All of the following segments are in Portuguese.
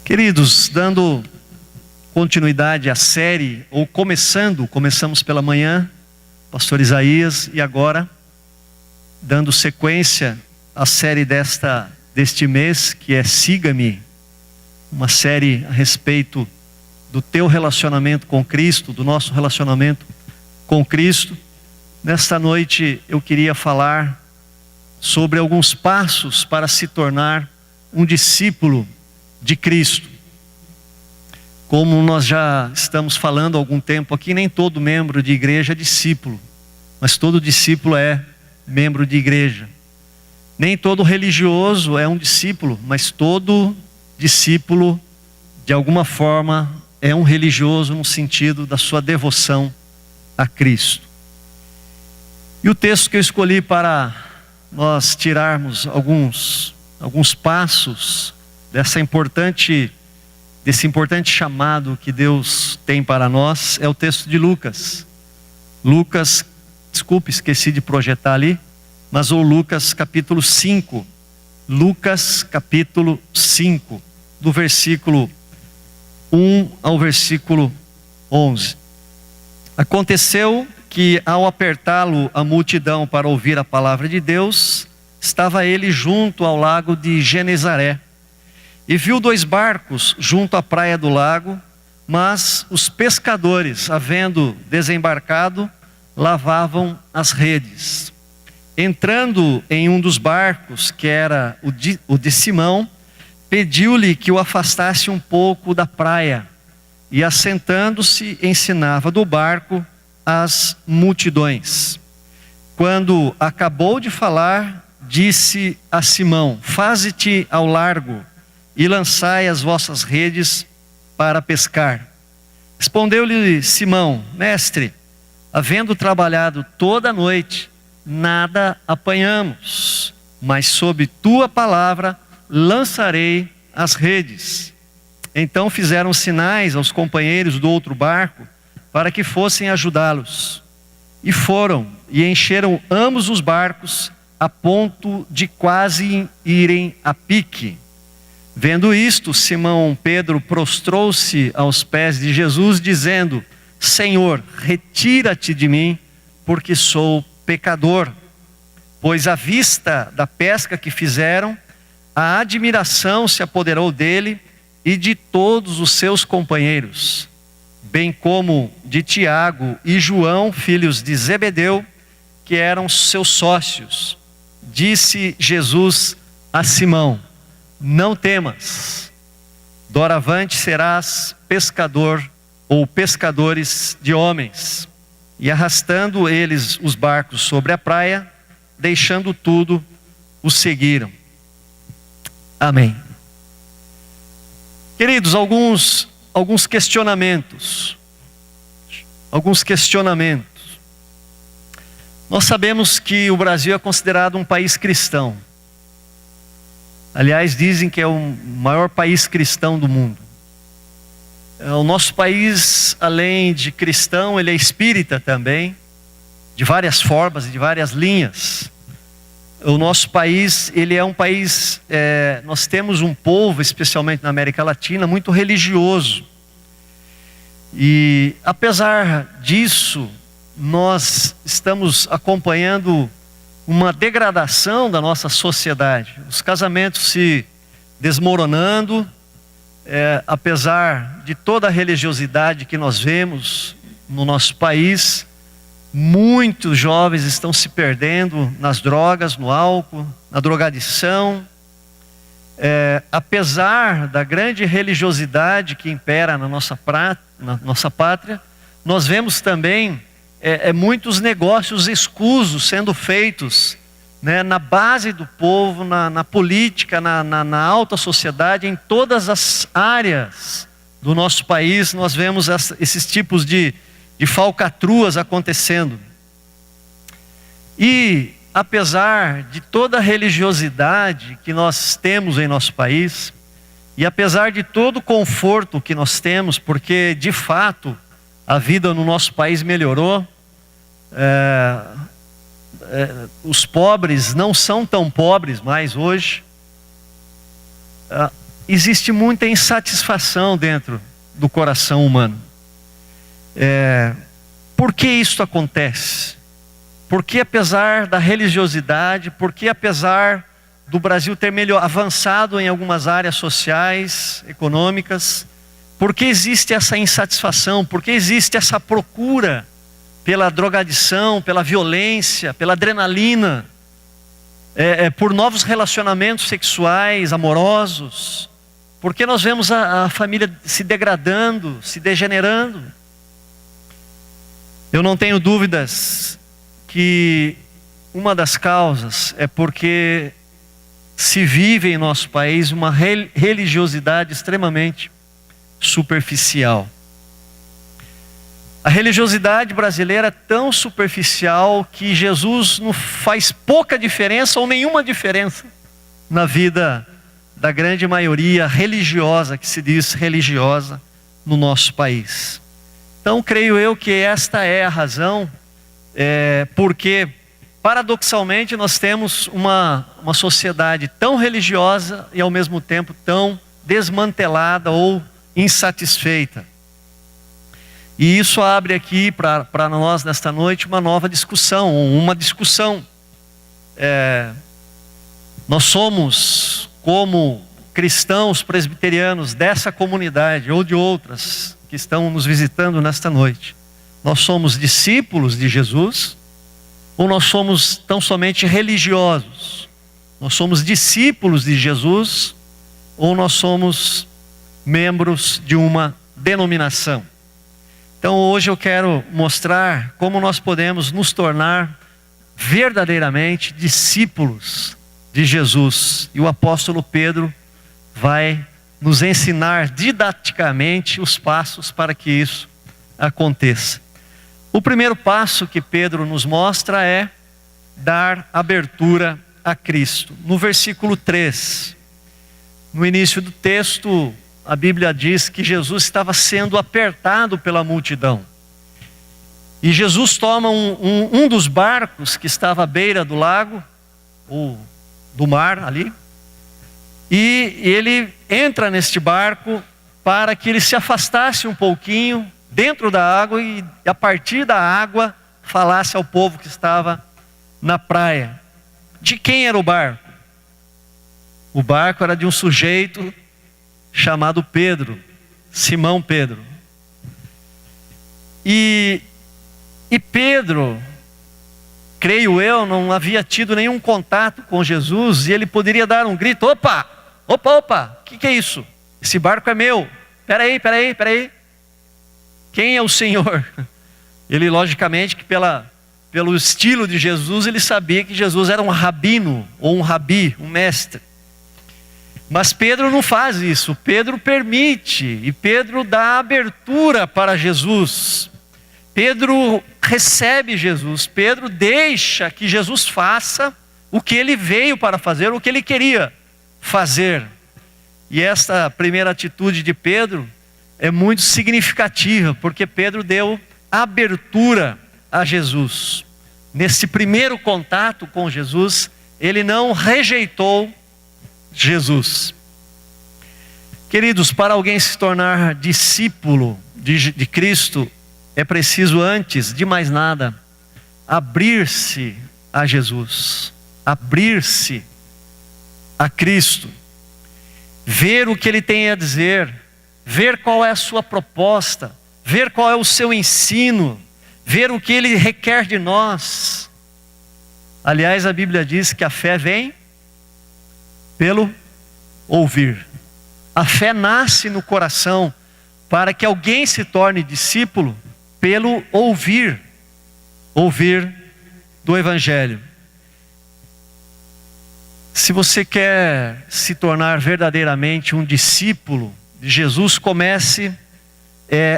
Queridos, dando continuidade à série, ou começamos pela manhã, pastor Isaías, e agora, dando sequência à série deste mês, que é Siga-me, uma série a respeito do teu relacionamento com Cristo, do nosso relacionamento com Cristo. Nesta noite eu queria falar sobre alguns passos para se tornar um discípulo de Cristo. Como nós já estamos falando há algum tempo aqui, nem todo membro de igreja é discípulo, mas todo discípulo é membro de igreja. Nem todo religioso é um discípulo, mas todo discípulo, de alguma forma, é um religioso no sentido da sua devoção a Cristo. E o texto que eu escolhi para nós tirarmos alguns passos desse importante chamado que Deus tem para nós, é o texto de Lucas. Esqueci de projetar ali, mas o Lucas capítulo 5. Lucas capítulo 5, do versículo 1 ao versículo 11. Aconteceu que, ao apertá-lo a multidão para ouvir a palavra de Deus, estava ele junto ao lago de Genezaré, e viu 2 barcos junto à praia do lago, mas os pescadores, havendo desembarcado, lavavam as redes. Entrando em um dos barcos, que era o de Simão, pediu-lhe que o afastasse um pouco da praia, e assentando-se ensinava do barco as multidões. Quando acabou de falar, disse a Simão: faze-te ao largo e lançai as vossas redes para pescar. Respondeu-lhe Simão: mestre, havendo trabalhado toda a noite, nada apanhamos, mas sob tua palavra lançarei as redes. Então fizeram sinais aos companheiros do outro barco para que fossem ajudá-los. E foram e encheram ambos os barcos a ponto de quase irem a pique. Vendo isto, Simão Pedro prostrou-se aos pés de Jesus, dizendo: Senhor, retira-te de mim, porque sou pecador. Pois à vista da pesca que fizeram, a admiração se apoderou dele e de todos os seus companheiros, bem como de Tiago e João, filhos de Zebedeu, que eram seus sócios. Disse Jesus a Simão: não temas, doravante serás pescador ou pescadores de homens. E arrastando eles os barcos sobre a praia, deixando tudo, os seguiram. Amém. Queridos, alguns questionamentos. Nós sabemos que o Brasil é considerado um país cristão. Aliás, dizem que é o maior país cristão do mundo. O nosso país, além de cristão, ele é espírita também, de várias formas e de várias linhas. O nosso país, ele é um país, nós temos um povo, especialmente na América Latina, muito religioso. E apesar disso, nós estamos acompanhando uma degradação da nossa sociedade. Os casamentos se desmoronando, apesar de toda a religiosidade que nós vemos no nosso país, muitos jovens estão se perdendo nas drogas, no álcool, na drogadição. Apesar da grande religiosidade que impera na nossa pátria, nós vemos também muitos negócios escusos sendo feitos, né, na base do povo, na política, na alta sociedade, em todas as áreas do nosso país. Nós vemos esses tipos de falcatruas acontecendo. E apesar de toda a religiosidade que nós temos em nosso país, e apesar de todo o conforto que nós temos, porque de fato a vida no nosso país melhorou, os pobres não são tão pobres mais hoje, existe muita insatisfação dentro do coração humano. Por que isso acontece? Porque apesar da religiosidade, porque apesar do Brasil ter avançado em algumas áreas sociais, econômicas, porque existe essa insatisfação, porque existe essa procura pela drogadição, pela violência, pela adrenalina, por novos relacionamentos sexuais, amorosos, porque nós vemos a família se degradando, se degenerando. Eu não tenho dúvidas que uma das causas é porque se vive em nosso país uma religiosidade extremamente superficial. A religiosidade brasileira é tão superficial que Jesus não faz pouca diferença ou nenhuma diferença na vida da grande maioria religiosa, que se diz religiosa, no nosso país. Então, creio eu que esta é a razão, porque, paradoxalmente, nós temos uma sociedade tão religiosa e, ao mesmo tempo, tão desmantelada ou insatisfeita. E isso abre aqui para nós, nesta noite, uma nova discussão, nós somos, como cristãos presbiterianos dessa comunidade ou de outras que estão nos visitando nesta noite, nós somos discípulos de Jesus ou nós somos tão somente religiosos? Nós somos discípulos de Jesus ou nós somos membros de uma denominação? Então hoje eu quero mostrar como nós podemos nos tornar verdadeiramente discípulos de Jesus. E o apóstolo Pedro vai nos ensinar didaticamente os passos para que isso aconteça. O primeiro passo que Pedro nos mostra é dar abertura a Cristo. No versículo 3, no início do texto, a Bíblia diz que Jesus estava sendo apertado pela multidão. E Jesus toma um dos barcos que estava à beira do lago, ou do mar ali, e ele entra neste barco para que ele se afastasse um pouquinho dentro da água e a partir da água falasse ao povo que estava na praia. De quem era o barco? O barco era de um sujeito chamado Pedro, Simão Pedro. E Pedro, creio eu, não havia tido nenhum contato com Jesus e ele poderia dar um grito: opa, o que é isso? Esse barco é meu, peraí. Quem é o Senhor? Ele, logicamente, que pelo estilo de Jesus, ele sabia que Jesus era um rabino, ou um rabi, um mestre. Mas Pedro não faz isso, Pedro permite, e Pedro dá abertura para Jesus. Pedro recebe Jesus, Pedro deixa que Jesus faça o que ele veio para fazer, o que ele queria fazer. E esta primeira atitude de Pedro é muito significativa, porque Pedro deu abertura a Jesus. Nesse primeiro contato com Jesus, ele não rejeitou Jesus. Queridos, para alguém se tornar discípulo de Cristo, é preciso, antes de mais nada, abrir-se a Jesus, abrir-se a Cristo, ver o que Ele tem a dizer, ver qual é a sua proposta, ver qual é o seu ensino, ver o que Ele requer de nós. Aliás, a Bíblia diz que a fé vem pelo ouvir. A fé nasce no coração para que alguém se torne discípulo pelo ouvir do Evangelho. Se você quer se tornar verdadeiramente um discípulo de Jesus, comece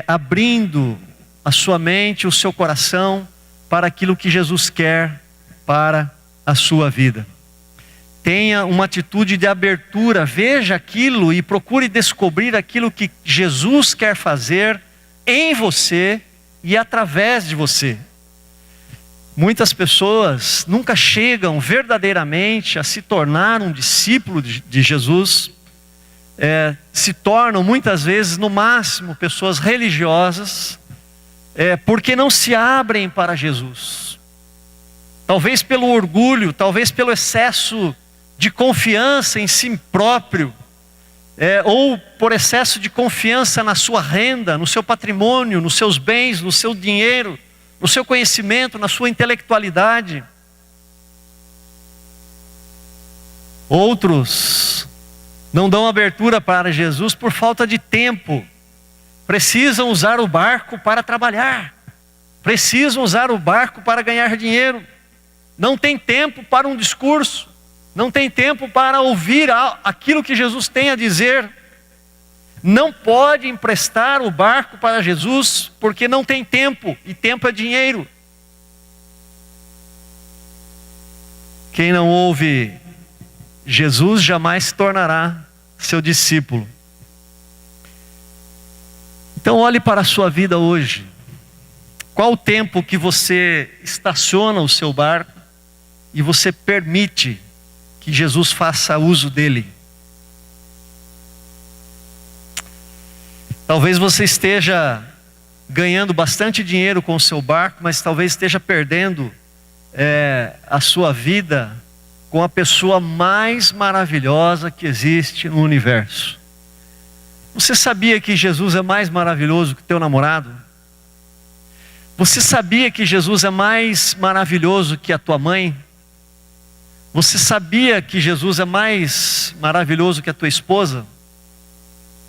abrindo a sua mente, o seu coração para aquilo que Jesus quer para a sua vida. Tenha uma atitude de abertura, veja aquilo e procure descobrir aquilo que Jesus quer fazer em você e através de você. Muitas pessoas nunca chegam verdadeiramente a se tornar um discípulo de Jesus, se tornam muitas vezes, no máximo, pessoas religiosas, porque não se abrem para Jesus. Talvez pelo orgulho, talvez pelo excesso de confiança em si próprio, ou por excesso de confiança na sua renda, no seu patrimônio, nos seus bens, no seu dinheiro, no seu conhecimento, na sua intelectualidade. Outros não dão abertura para Jesus por falta de tempo. Precisam usar o barco para trabalhar. Precisam usar o barco para ganhar dinheiro. Não tem tempo para um discurso. Não tem tempo para ouvir aquilo que Jesus tem a dizer. Não pode emprestar o barco para Jesus porque não tem tempo. E tempo é dinheiro. Quem não ouve Jesus jamais se tornará seu discípulo. Então olhe para a sua vida hoje. Qual o tempo que você estaciona o seu barco e você permite que Jesus faça uso dele? Talvez você esteja ganhando bastante dinheiro com o seu barco, mas talvez esteja perdendo a sua vida com a pessoa mais maravilhosa que existe no universo. Você sabia que Jesus é mais maravilhoso que teu namorado? Você sabia que Jesus é mais maravilhoso que a tua mãe? Você sabia que Jesus é mais maravilhoso que a tua esposa?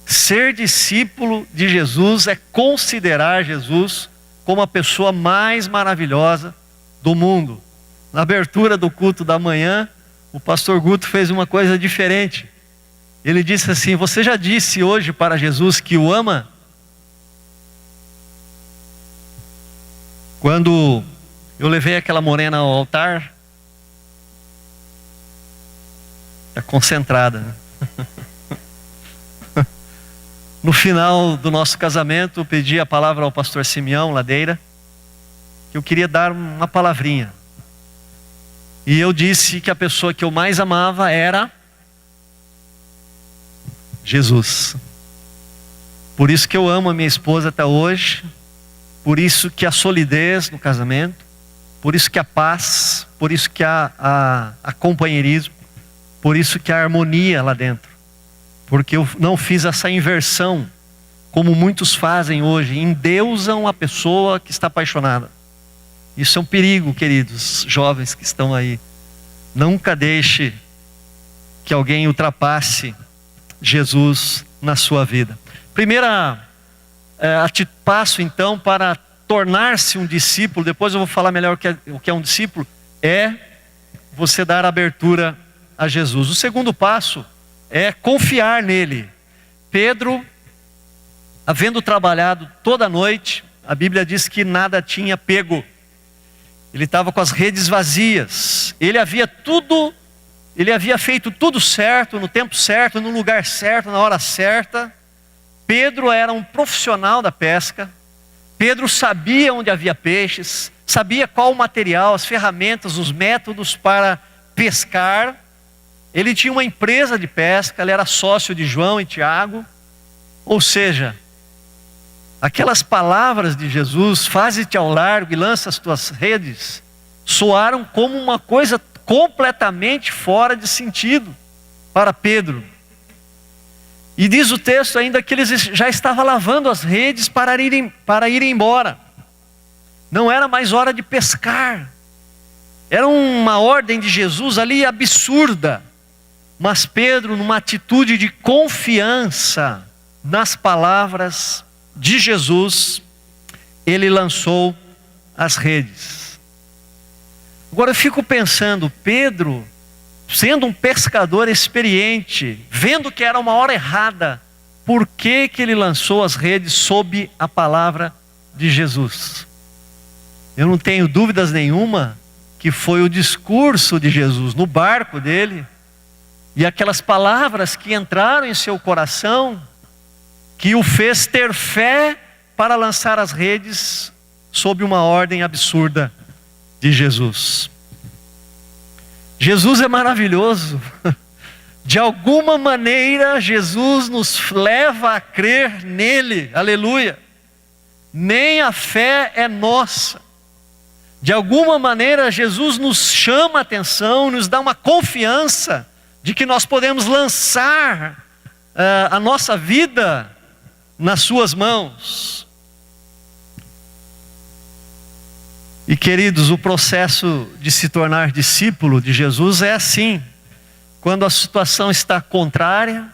Ser discípulo de Jesus é considerar Jesus como a pessoa mais maravilhosa do mundo. Na abertura do culto da manhã, o pastor Guto fez uma coisa diferente. Ele disse assim: você já disse hoje para Jesus que o ama? Quando eu levei aquela morena ao altar, está concentrada, né? No final do nosso casamento, eu pedi a palavra ao pastor Simeão Ladeira, que eu queria dar uma palavrinha. E eu disse que a pessoa que eu mais amava era Jesus. Por isso que eu amo a minha esposa até hoje. Por isso que a solidez no casamento. Por isso que a paz. Por isso que a companheirismo. Por isso que a harmonia lá dentro. Porque eu não fiz essa inversão, como muitos fazem hoje, endeusam a pessoa que está apaixonada. Isso é um perigo, queridos jovens que estão aí. Nunca deixe que alguém ultrapasse Jesus na sua vida. Primeira passo então para tornar-se um discípulo, depois eu vou falar melhor o que é um discípulo, é você dar abertura a Jesus. O segundo passo é confiar nele. Pedro, havendo trabalhado toda a noite, a Bíblia diz que nada tinha pego. Ele estava com as redes vazias. Ele havia feito tudo certo, no tempo certo, no lugar certo, na hora certa. Pedro era um profissional da pesca. Pedro sabia onde havia peixes, sabia qual o material, as ferramentas, os métodos para pescar. Ele tinha uma empresa de pesca, ele era sócio de João e Tiago. Ou seja, aquelas palavras de Jesus, faze-te ao largo e lança as tuas redes, soaram como uma coisa completamente fora de sentido para Pedro. E diz o texto ainda que ele já estava lavando as redes para ir embora. Não era mais hora de pescar. Era uma ordem de Jesus ali absurda. Mas Pedro, numa atitude de confiança nas palavras de Jesus, ele lançou as redes. Agora eu fico pensando, Pedro, sendo um pescador experiente, vendo que era uma hora errada, por que ele lançou as redes sob a palavra de Jesus? Eu não tenho dúvidas nenhuma que foi o discurso de Jesus no barco dele, e aquelas palavras que entraram em seu coração, que o fez ter fé para lançar as redes sob uma ordem absurda de Jesus. Jesus é maravilhoso. De alguma maneira, Jesus nos leva a crer nele, aleluia. Nem a fé é nossa. De alguma maneira, Jesus nos chama a atenção, nos dá uma confiança de que nós podemos lançar a nossa vida nas suas mãos. E queridos, o processo de se tornar discípulo de Jesus é assim. Quando a situação está contrária,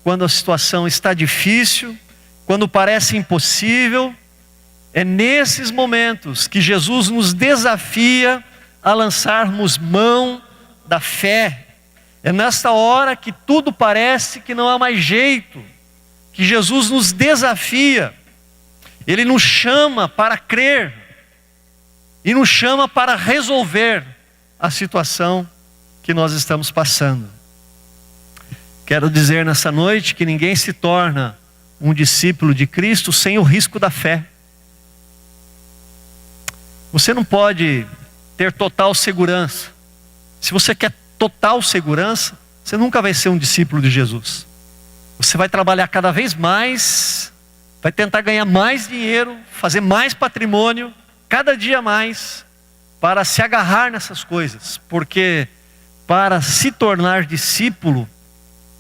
quando a situação está difícil, quando parece impossível, é nesses momentos que Jesus nos desafia a lançarmos mão da fé. É nesta hora que tudo parece que não há mais jeito, que Jesus nos desafia. Ele nos chama para crer e nos chama para resolver a situação que nós estamos passando. Quero dizer nessa noite que ninguém se torna um discípulo de Cristo sem o risco da fé. Você não pode ter total segurança. Se você quer total segurança, você nunca vai ser um discípulo de Jesus. Você vai trabalhar cada vez mais, vai tentar ganhar mais dinheiro, fazer mais patrimônio, cada dia mais, para se agarrar nessas coisas. Porque para se tornar discípulo,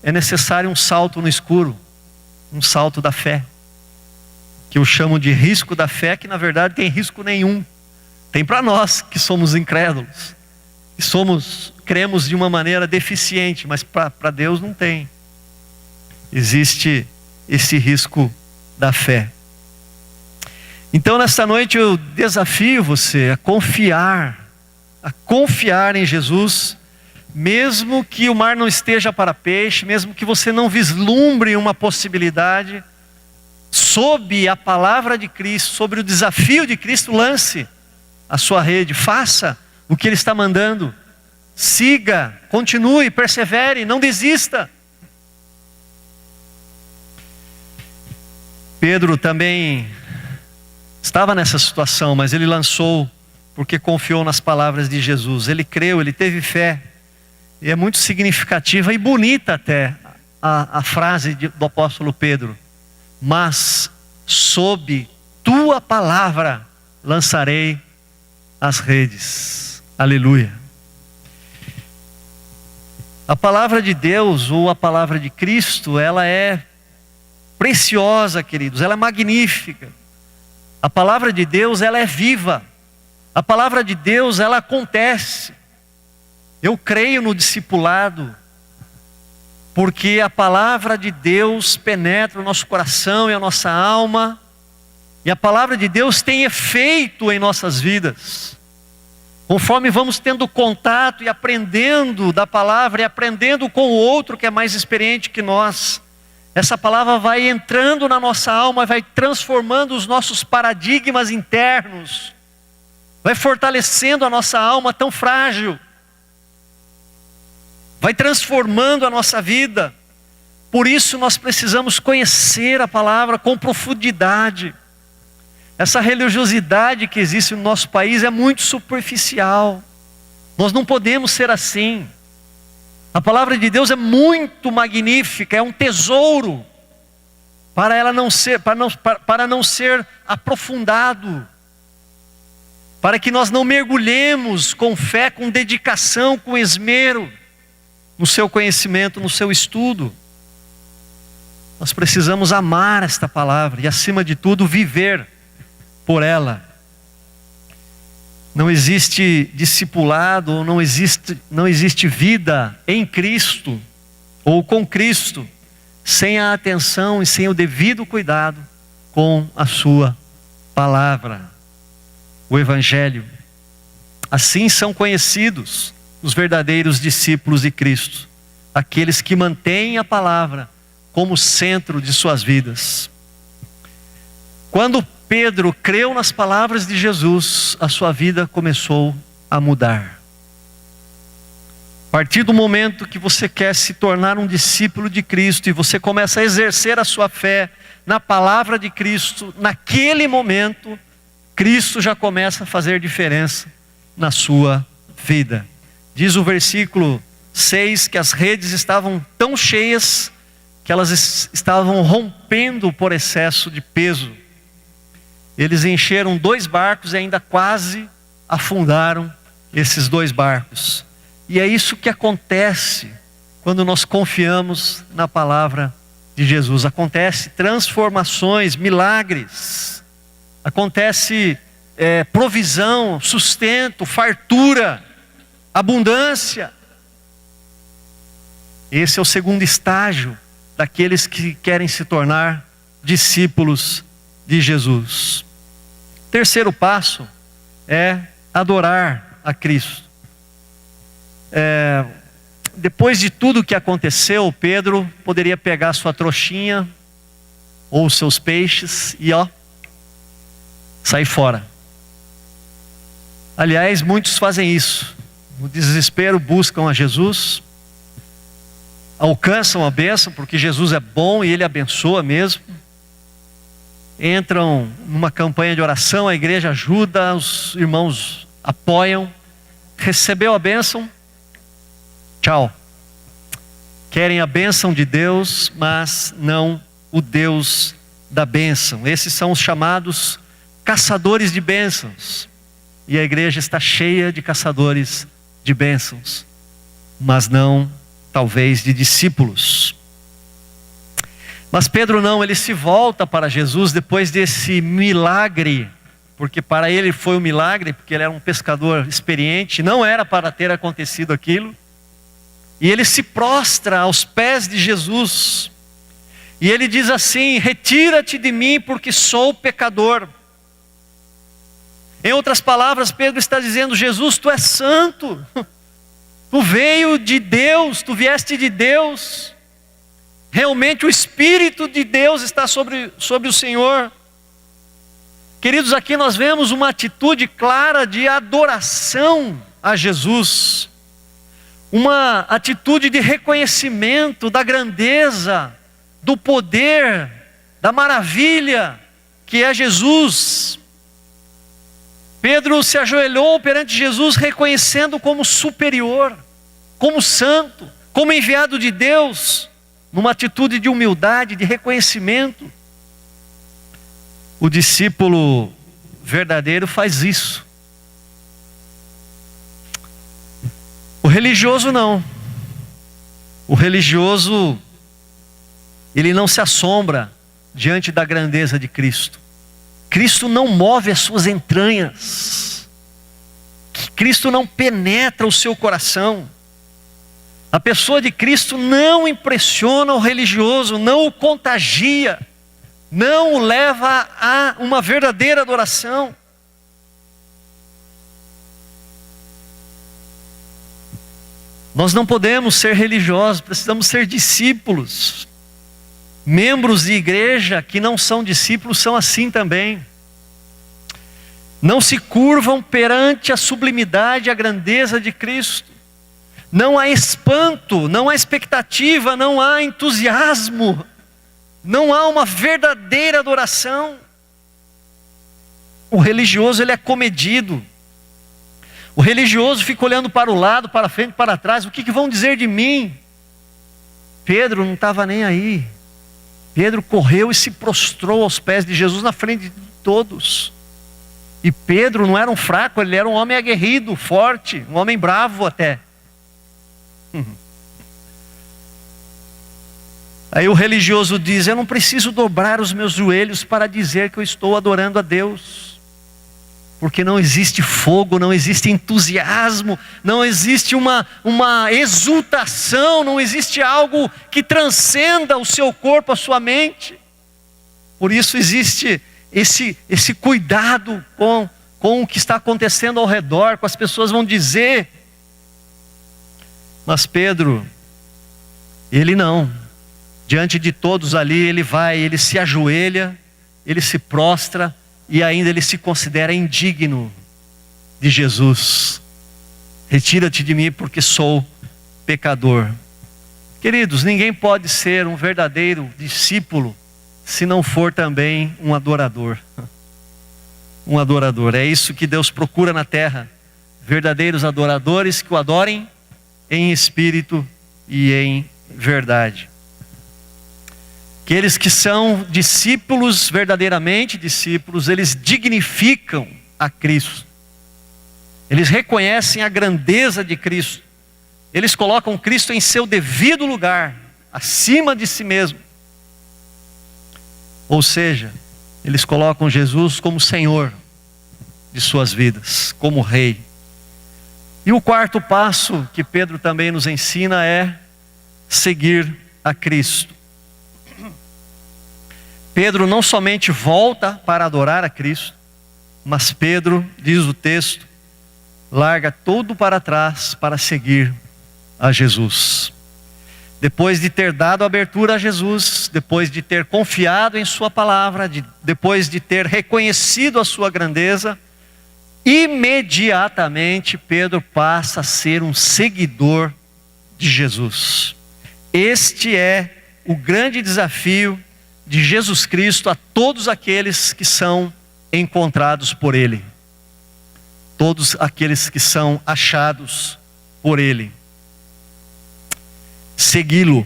é necessário um salto no escuro, um salto da fé, que eu chamo de risco da fé, que na verdade tem risco nenhum. Tem para nós que somos incrédulos, que cremos de uma maneira deficiente, mas para Deus não tem. Existe esse risco da fé. Então nesta noite eu desafio você a confiar em Jesus, mesmo que o mar não esteja para peixe, mesmo que você não vislumbre uma possibilidade, sob a palavra de Cristo, sobre o desafio de Cristo, lance a sua rede, faça o que Ele está mandando, siga, continue, persevere, não desista. Pedro também estava nessa situação, mas ele lançou porque confiou nas palavras de Jesus. Ele creu, ele teve fé. E é muito significativa e bonita até a frase do apóstolo Pedro. Mas sob tua palavra lançarei as redes. Aleluia. A palavra de Deus, ou a palavra de Cristo, ela é preciosa, queridos, ela é magnífica. A palavra de Deus, ela é viva. A palavra de Deus, ela acontece. Eu creio no discipulado, porque a palavra de Deus penetra o nosso coração e a nossa alma, e a palavra de Deus tem efeito em nossas vidas. Conforme vamos tendo contato e aprendendo da palavra, e aprendendo com o outro que é mais experiente que nós, essa palavra vai entrando na nossa alma, vai transformando os nossos paradigmas internos, vai fortalecendo a nossa alma tão frágil, vai transformando a nossa vida. Por isso nós precisamos conhecer a palavra com profundidade. Essa religiosidade que existe no nosso país é muito superficial. Nós não podemos ser assim. A palavra de Deus é muito magnífica, é um tesouro para ela não ser, para não ser aprofundado, para que nós não mergulhemos com fé, com dedicação, com esmero no seu conhecimento, no seu estudo. Nós precisamos amar esta palavra e, acima de tudo, viver por ela. Não existe discipulado, não existe vida em Cristo ou com Cristo sem a atenção e sem o devido cuidado com a sua palavra, o Evangelho. Assim são conhecidos os verdadeiros discípulos de Cristo, aqueles que mantêm a palavra como centro de suas vidas. Quando Pedro creu nas palavras de Jesus, a sua vida começou a mudar. A partir do momento que você quer se tornar um discípulo de Cristo e você começa a exercer a sua fé na palavra de Cristo, naquele momento, Cristo já começa a fazer diferença na sua vida. Diz o versículo 6, que as redes estavam tão cheias que elas estavam rompendo por excesso de peso. Eles encheram 2 barcos e ainda quase afundaram esses 2 barcos. E é isso que acontece quando nós confiamos na palavra de Jesus. Acontece transformações, milagres. Acontece provisão, sustento, fartura, abundância. Esse é o segundo estágio daqueles que querem se tornar discípulos de Jesus. Terceiro passo é adorar a Cristo. Depois de tudo que aconteceu, Pedro poderia pegar sua trouxinha ou seus peixes e sair fora. Aliás, muitos fazem isso. No desespero buscam a Jesus, alcançam a bênção, porque Jesus é bom e Ele abençoa mesmo. Entram numa campanha de oração, a igreja ajuda, os irmãos apoiam. Recebeu a bênção, tchau. Querem a bênção de Deus, mas não o Deus da bênção. Esses são os chamados caçadores de bênçãos. E a igreja está cheia de caçadores de bênçãos, mas não, talvez, de discípulos. Mas Pedro não, ele se volta para Jesus depois desse milagre, porque para ele foi um milagre, porque ele era um pescador experiente, não era para ter acontecido aquilo. E ele se prostra aos pés de Jesus, e ele diz assim: retira-te de mim, porque sou pecador. Em outras palavras, Pedro está dizendo: Jesus, tu és santo, tu veio de Deus, tu vieste de Deus, realmente o Espírito de Deus está sobre o Senhor. Queridos, aqui nós vemos uma atitude clara de adoração a Jesus, uma atitude de reconhecimento da grandeza, do poder, da maravilha que é Jesus. Pedro se ajoelhou perante Jesus, reconhecendo como superior, como santo, como enviado de Deus, numa atitude de humildade, de reconhecimento. O discípulo verdadeiro faz isso. O religioso não. O religioso, ele não se assombra diante da grandeza de Cristo. Cristo não move as suas entranhas. Cristo não penetra o seu coração. A pessoa de Cristo não impressiona o religioso, não o contagia, não o leva a uma verdadeira adoração. Nós não podemos ser religiosos, precisamos ser discípulos. Membros de igreja que não são discípulos são assim também. Não se curvam perante a sublimidade, a grandeza de Cristo. Não há espanto, não há expectativa, não há entusiasmo. Não há uma verdadeira adoração. O religioso, ele é comedido. O religioso fica olhando para o lado, para frente, para trás. O que vão dizer de mim? Pedro não estava nem aí. Pedro correu e se prostrou aos pés de Jesus na frente de todos. E Pedro não era um fraco, ele era um homem aguerrido, forte, um homem bravo até. Aí o religioso diz: eu não preciso dobrar os meus joelhos para dizer que eu estou adorando a Deus. Porque não existe fogo, não existe entusiasmo, não existe uma exultação, não existe algo que transcenda o seu corpo, a sua mente. Por isso existe esse cuidado com o que está acontecendo ao redor, com as pessoas vão dizer. Mas Pedro, ele não. Diante de todos ali, ele se ajoelha, ele se prostra, e ainda ele se considera indigno de Jesus. Retira-te de mim, porque sou pecador. Queridos, ninguém pode ser um verdadeiro discípulo se não for também um adorador. Um adorador, é isso que Deus procura na terra. Verdadeiros adoradores que o adorem em espírito e em verdade. Aqueles que são discípulos, verdadeiramente discípulos, eles dignificam a Cristo. Eles reconhecem a grandeza de Cristo. Eles colocam Cristo em seu devido lugar, acima de si mesmo. Ou seja, eles colocam Jesus como Senhor de suas vidas, como Rei. E o quarto passo que Pedro também nos ensina é seguir a Cristo. Pedro não somente volta para adorar a Cristo, mas Pedro, diz o texto, larga tudo para trás para seguir a Jesus. Depois de ter dado abertura a Jesus, depois de ter confiado em sua palavra, depois de ter reconhecido a sua grandeza, imediatamente Pedro passa a ser um seguidor de Jesus. Este é o grande desafio de Jesus Cristo a todos aqueles que são encontrados por Ele. Todos aqueles que são achados por Ele. Segui-lo.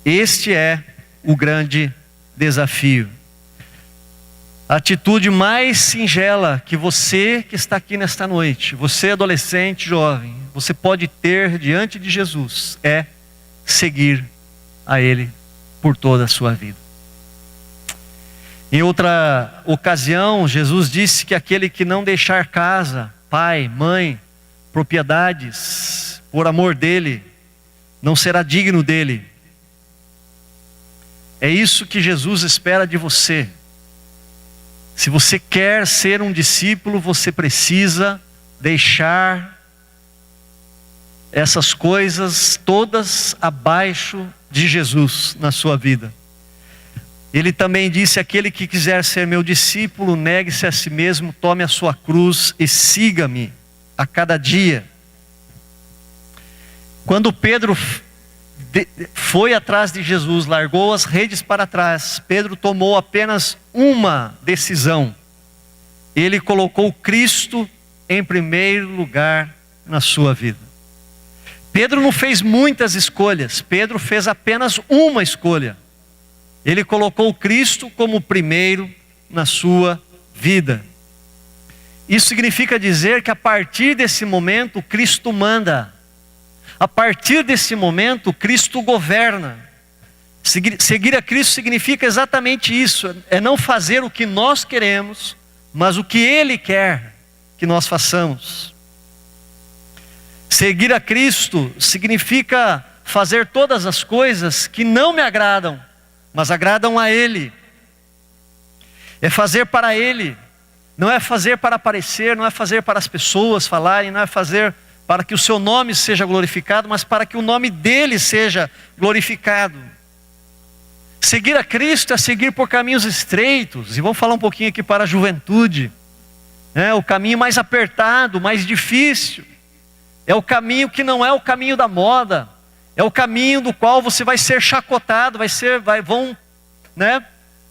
Este é o grande desafio. A atitude mais singela que você que está aqui nesta noite, você adolescente, jovem, você pode ter diante de Jesus é seguir a Ele por toda a sua vida. Em outra ocasião, Jesus disse que aquele que não deixar casa, pai, mãe, propriedades, por amor dele, não será digno dele. É isso que Jesus espera de você. Se você quer ser um discípulo, você precisa deixar essas coisas todas abaixo de Jesus na sua vida. Ele também disse: aquele que quiser ser meu discípulo, negue-se a si mesmo, tome a sua cruz e siga-me a cada dia. Quando Pedro foi atrás de Jesus, largou as redes para trás, Pedro tomou apenas uma decisão. Ele colocou Cristo em primeiro lugar na sua vida. Pedro não fez muitas escolhas, Pedro fez apenas uma escolha. Ele colocou Cristo como primeiro na sua vida. Isso significa dizer que a partir desse momento Cristo manda. A partir desse momento Cristo governa. Seguir a Cristo significa exatamente isso. É não fazer o que nós queremos, mas o que Ele quer que nós façamos. Seguir a Cristo significa fazer todas as coisas que não me agradam, mas agradam a Ele. É fazer para Ele. Não é fazer para aparecer, não é fazer para as pessoas falarem, não é fazer para que o seu nome seja glorificado, mas para que o nome dEle seja glorificado. Seguir a Cristo é seguir por caminhos estreitos. E vamos falar um pouquinho aqui para a juventude. O caminho mais apertado, mais difícil. É o caminho que não é o caminho da moda. É o caminho do qual você vai ser chacotado, vão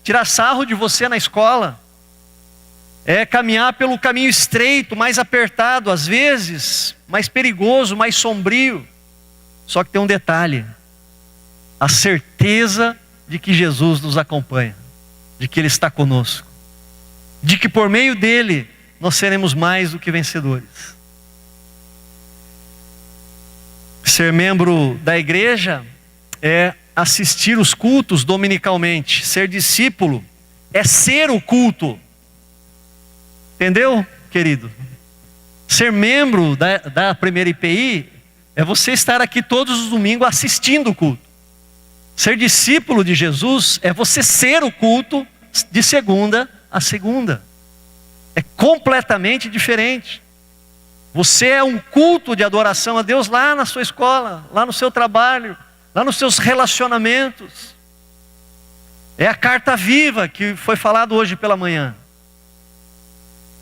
tirar sarro de você na escola. É caminhar pelo caminho estreito, mais apertado, às vezes, mais perigoso, mais sombrio. Só que tem um detalhe: a certeza de que Jesus nos acompanha, de que Ele está conosco, de que por meio dEle nós seremos mais do que vencedores. Ser membro da igreja é assistir os cultos dominicalmente. Ser discípulo é ser o culto. Entendeu, querido? Ser membro da primeira IPI é você estar aqui todos os domingos assistindo o culto. Ser discípulo de Jesus é você ser o culto de segunda a segunda. É completamente diferente. Você é um culto de adoração a Deus lá na sua escola, lá no seu trabalho, lá nos seus relacionamentos. É a carta viva que foi falado hoje pela manhã.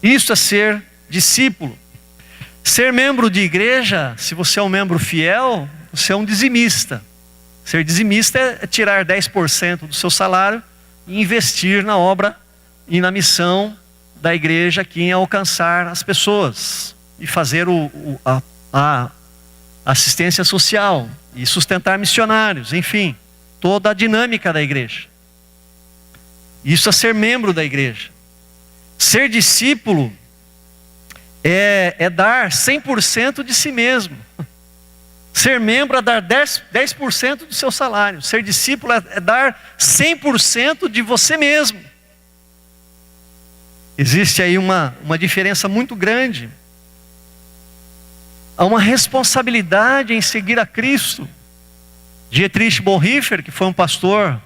Isso é ser discípulo. Ser membro de igreja, se você é um membro fiel, você é um dizimista. Ser dizimista é tirar 10% do seu salário e investir na obra e na missão da igreja aqui em alcançar as pessoas. E fazer assistência social e sustentar missionários, enfim, toda a dinâmica da igreja. Isso é ser membro da igreja. Ser discípulo é dar 100% de si mesmo. Ser membro é dar 10% do seu salário. Ser discípulo é dar 100% de você mesmo. Existe aí uma diferença muito grande. Há uma responsabilidade em seguir a Cristo. Dietrich Bonhoeffer, que foi um pastor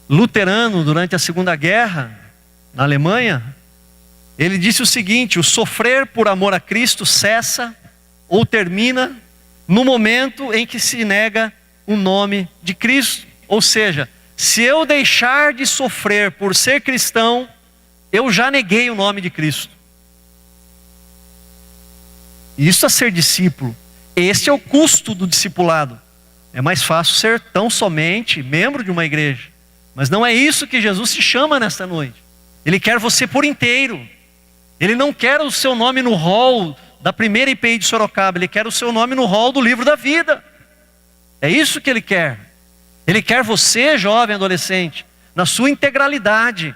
luterano durante a Segunda Guerra, na Alemanha, ele disse o seguinte: o sofrer por amor a Cristo cessa ou termina no momento em que se nega o nome de Cristo. Ou seja, se eu deixar de sofrer por ser cristão, eu já neguei o nome de Cristo. Isso é ser discípulo. Este é o custo do discipulado. É mais fácil ser tão somente membro de uma igreja, mas não é isso que Jesus te chama nesta noite. Ele quer você por inteiro. Ele não quer o seu nome no hall da primeira IPI de Sorocaba. Ele quer o seu nome no hall do livro da vida. É isso que Ele quer. Ele quer você, jovem, adolescente, na sua integralidade.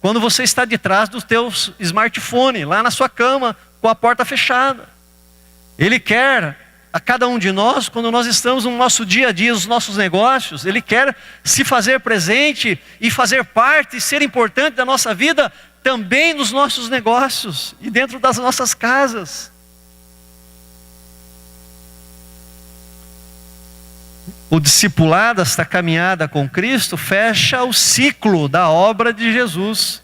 Quando você está de trás do teu smartphone, lá na sua cama, com a porta fechada. Ele quer a cada um de nós, quando nós estamos no nosso dia a dia, nos nossos negócios, Ele quer se fazer presente e fazer parte e ser importante da nossa vida também nos nossos negócios e dentro das nossas casas. O discipulado, esta caminhada com Cristo, fecha o ciclo da obra de Jesus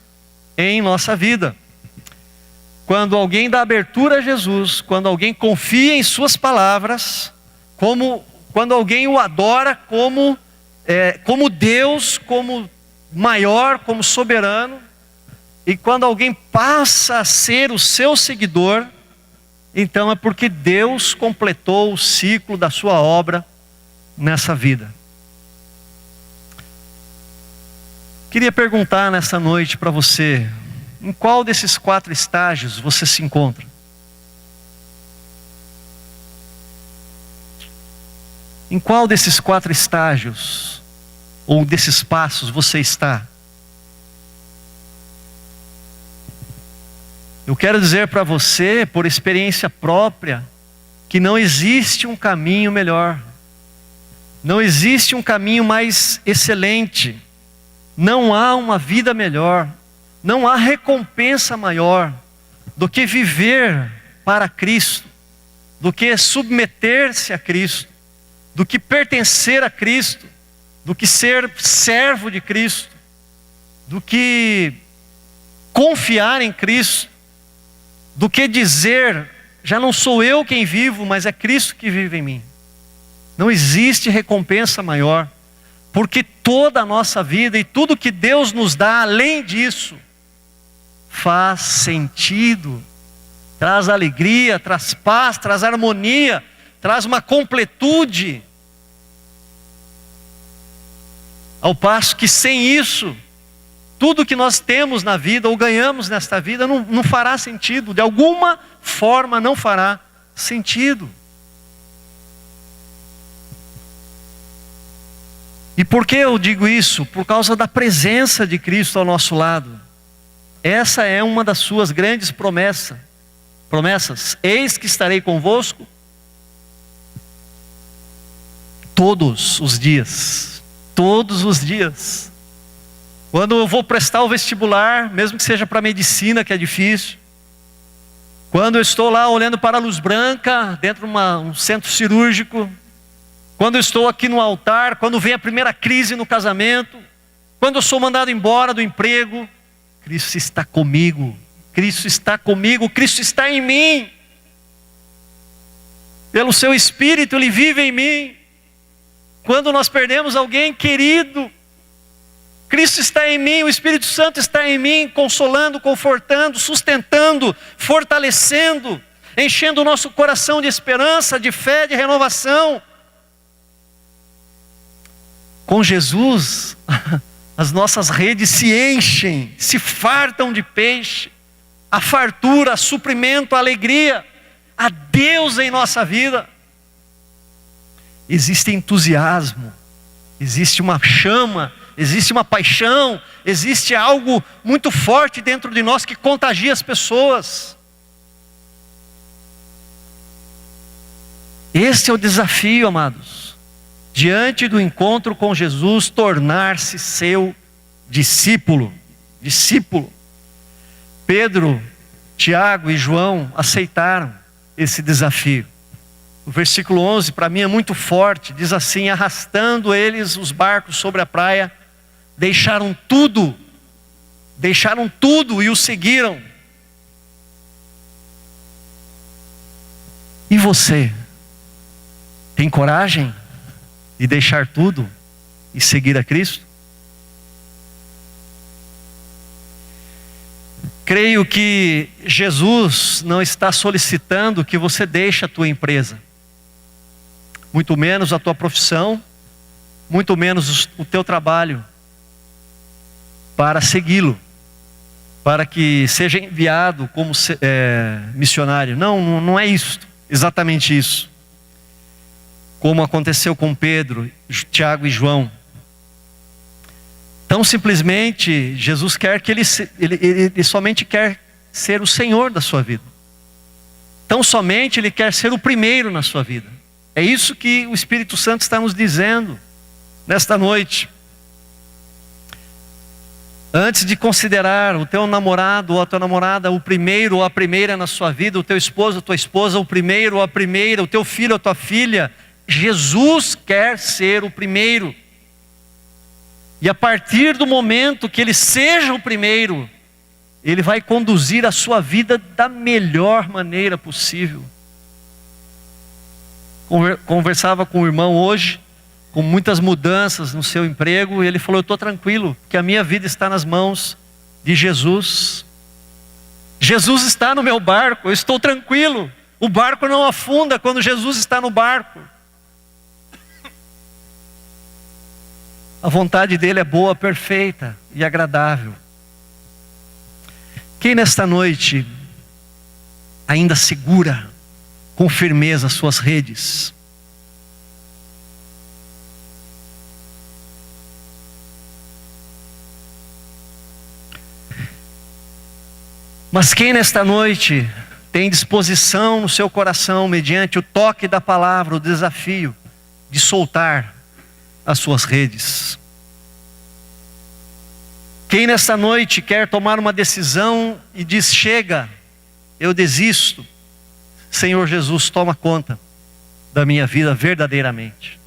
em nossa vida. Quando alguém dá abertura a Jesus, quando alguém confia em suas palavras, quando alguém o adora como Deus, como maior, como soberano, e quando alguém passa a ser o seu seguidor, então é porque Deus completou o ciclo da sua obra nessa vida. Queria perguntar nessa noite para você: em qual desses 4 estágios você se encontra? Em qual desses 4 estágios ou desses passos você está? Eu quero dizer para você, por experiência própria, que não existe um caminho melhor. Não existe um caminho mais excelente. Não há uma vida melhor. Não há recompensa maior do que viver para Cristo, do que submeter-se a Cristo, do que pertencer a Cristo, do que ser servo de Cristo, do que confiar em Cristo, do que dizer: já não sou eu quem vivo, mas é Cristo que vive em mim. Não existe recompensa maior, porque toda a nossa vida e tudo que Deus nos dá além disso faz sentido, traz alegria, traz paz, traz harmonia, traz uma completude. Ao passo que sem isso, tudo que nós temos na vida ou ganhamos nesta vida não fará sentido, de alguma forma não fará sentido. E por que eu digo isso? Por causa da presença de Cristo ao nosso lado. Essa é uma das suas grandes promessas. Eis que estarei convosco todos os dias. Todos os dias. Quando eu vou prestar o vestibular, mesmo que seja para medicina, que é difícil. Quando eu estou lá olhando para a luz branca, dentro de um centro cirúrgico. Quando eu estou aqui no altar, quando vem a primeira crise no casamento. Quando eu sou mandado embora do emprego. Cristo está comigo. Cristo está comigo. Cristo está em mim. Pelo seu Espírito, Ele vive em mim. Quando nós perdemos alguém querido, Cristo está em mim, o Espírito Santo está em mim, consolando, confortando, sustentando, fortalecendo, enchendo o nosso coração de esperança, de fé, de renovação. Com Jesus, as nossas redes se enchem, se fartam de peixe. A fartura, a suprimento, a alegria, a Deus em nossa vida. existe entusiasmo, existe uma chama, existe uma paixão, existe algo muito forte dentro de nós que contagia as pessoas. Esse é o desafio, amados. Diante do encontro com Jesus, tornar-se seu discípulo. Discípulo. Pedro, Tiago e João aceitaram esse desafio. O versículo 11 para mim é muito forte. Diz assim: arrastando eles os barcos sobre a praia, deixaram tudo e o seguiram. E você? Tem coragem de deixar tudo e seguir a Cristo? Creio que Jesus não está solicitando que você deixe a tua empresa, muito menos a tua profissão, muito menos o teu trabalho, para segui-lo, para que seja enviado como missionário. Não é isso, exatamente isso. Como aconteceu com Pedro, Tiago e João. Tão simplesmente, Jesus quer que ele somente quer ser o Senhor da sua vida. Tão somente Ele quer ser o primeiro na sua vida. É isso que o Espírito Santo está nos dizendo nesta noite. Antes de considerar o teu namorado ou a tua namorada o primeiro ou a primeira na sua vida, o teu esposo ou a tua esposa o primeiro ou a primeira, o teu filho ou a tua filha, Jesus quer ser o primeiro. E a partir do momento que Ele seja o primeiro, Ele vai conduzir a sua vida da melhor maneira possível. Conversava com o irmão hoje, com muitas mudanças no seu emprego, e ele falou: eu estou tranquilo, que a minha vida está nas mãos de Jesus. Jesus está no meu barco, eu estou tranquilo. O barco não afunda quando Jesus está no barco. A vontade dele é boa, perfeita e agradável. Quem nesta noite ainda segura com firmeza as suas redes? Mas quem nesta noite tem disposição no seu coração, mediante o toque da palavra, o desafio de soltar as suas redes? Quem nesta noite quer tomar uma decisão e diz: chega, eu desisto. Senhor Jesus, toma conta da minha vida verdadeiramente.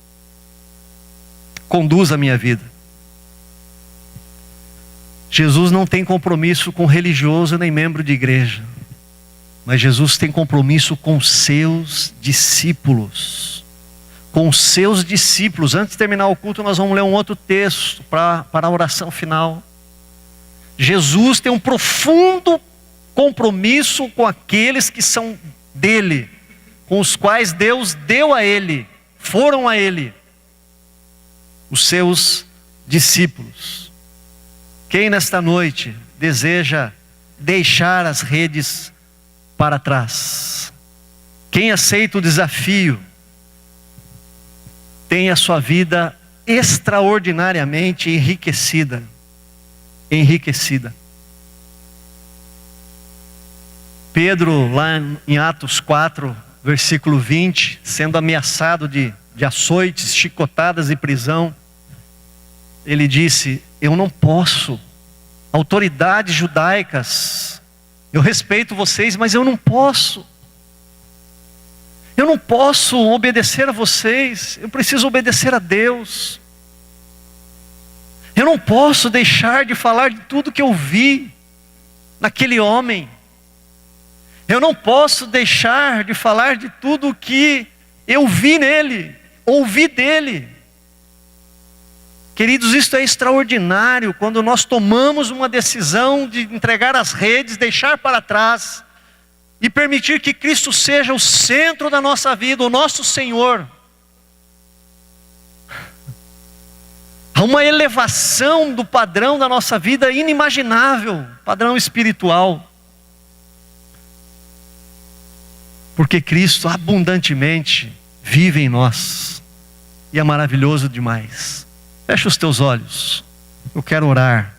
Conduz a minha vida. Jesus não tem compromisso com religioso nem membro de igreja, mas Jesus tem compromisso com seus discípulos. Com seus discípulos. Antes de terminar o culto, nós vamos ler um outro texto para a oração final. Jesus tem um profundo compromisso com aqueles que são dele, com os quais Deus deu a ele, foram a ele, os seus discípulos. Quem nesta noite deseja deixar as redes para trás? Quem aceita o desafio tem a sua vida extraordinariamente enriquecida. Pedro, lá em Atos 4, versículo 20, sendo ameaçado de açoites, chicotadas e prisão, ele disse: eu não posso, autoridades judaicas, eu respeito vocês, mas eu não posso obedecer a vocês, eu preciso obedecer a Deus. Eu não posso deixar de falar de tudo que eu vi naquele homem. Eu não posso deixar de falar de tudo que eu vi nele, ouvi dele. Queridos, isto é extraordinário quando nós tomamos uma decisão de entregar as redes, deixar para trás e permitir que Cristo seja o centro da nossa vida, o nosso Senhor. Há uma elevação do padrão da nossa vida inimaginável, padrão espiritual. Porque Cristo abundantemente vive em nós. e é maravilhoso demais. Fecha os teus olhos, eu quero orar.